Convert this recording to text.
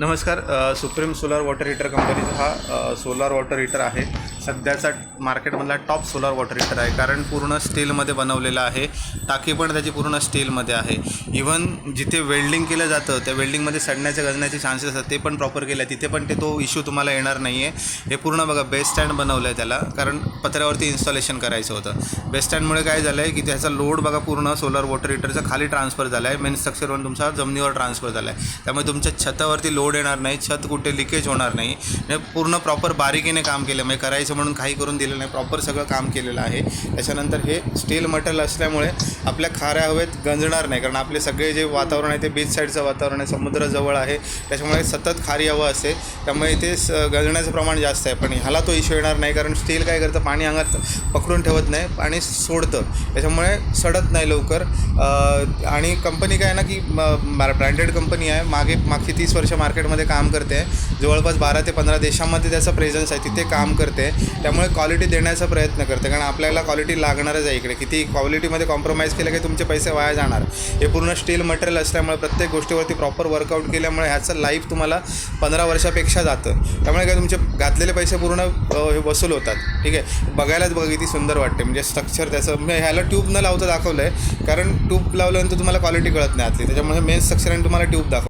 नमस्कार. Supreme solar water heater कंपनीचा हा सोलार वॉटर हीटर आहे. सध्याचा मार्केटमधला टॉप सोलार वॉटर हीटर आहे, कारण पूर्ण स्टीलमध्ये बनवलेलं आहे. टाकी पण त्याची पूर्ण स्टीलमध्ये आहे. इव्हन जिथे वेल्डिंग केलं जातं त्या वेल्डिंगमध्ये सडण्याचे गजण्याचे चान्सेस असतात, ते पण प्रॉपर केलं आहे. तिथे पण तो इश्यू तुम्हाला येणार नाही आहे. हे पूर्ण बघा, बेस स्टँड बनवलं आहे त्याला, कारण पत्र्यावरती इन्स्टॉलेशन करायचं होतं. बेस स्टँडमुळे काय झालं आहे की त्याचा लोड बघा पूर्ण सोलार वॉटर हीटरचा खाली ट्रान्सफर झाला आहे. मेन स्ट्रक्चरवरून तुमचा जमिनीवर ट्रान्सफर झाला आहे. त्यामुळे तुमच्या छतावरती लोड येणार नाही, छत कुठे लिकेज होणार नाही. पूर्ण प्रॉपर बारीकीने काम केलं, म्हणजे करायचं म्हणून काही करून दिलं नाही, प्रॉपर सगळं काम केलेलं आहे. त्याच्यानंतर हे स्टील मटेरियल असल्यामुळे आपल्या खाऱ्या हवेत गंजणार नाही, कारण आपले सगळे जे वातावरण आहे ते बीच साईडचं वातावरण आहे, समुद्राजवळ आहे, त्याच्यामुळे सतत खारी हवं असते, त्यामुळे इथे गंजण्याचं प्रमाण जास्त आहे. पण ह्याला तो इश्यू येणार नाही, कारण स्टील काय करतं, पाणी अंगात पकडून ठेवत नाही, पाणी सोडतं, त्याच्यामुळे सडत नाही लवकर. आणि कंपनी काय ना की ब्रँडेड कंपनी आहे, मागची 30 वर्ष मार्केटमध्ये काम करते आहे. जवळपास 12 ते 15 देशांमध्ये त्याचा प्रेझन्स आहे, तिथे काम करते. त्यामुळे क्वालिटी देण्याचा प्रयत्न करते, कारण आपल्याला क्वालिटी लागणारच आहे. इकडे किती क्वालिटीमध्ये कॉम्प्रोमाइज केलं की तुमचे पैसे वाया जाणार. हे पूर्ण स्टील मटेरियल असल्यामुळे प्रत्येक गोष्टीवरती प्रॉपर वर्कआउट केल्यामुळे ह्याचं लाईफ तुम्हाला 15 वर्षापेक्षा जातं. त्यामुळे काय तुमचे घातलेले पैसे पूर्ण वसूल होतात. ठीक आहे, बघायलाच बघा किती सुंदर वाटते, म्हणजे स्ट्रक्चर त्याचं. म्हणजे ह्याला ट्यूब न लावता दाखवलं आहे, कारण ट्यूब लावल्यानंतर तुम्हाला क्वालिटी कळत नाही आतली, त्याच्यामुळे मेन स्ट्रक्चर आणि तुम्हाला ट्यूब दाखव.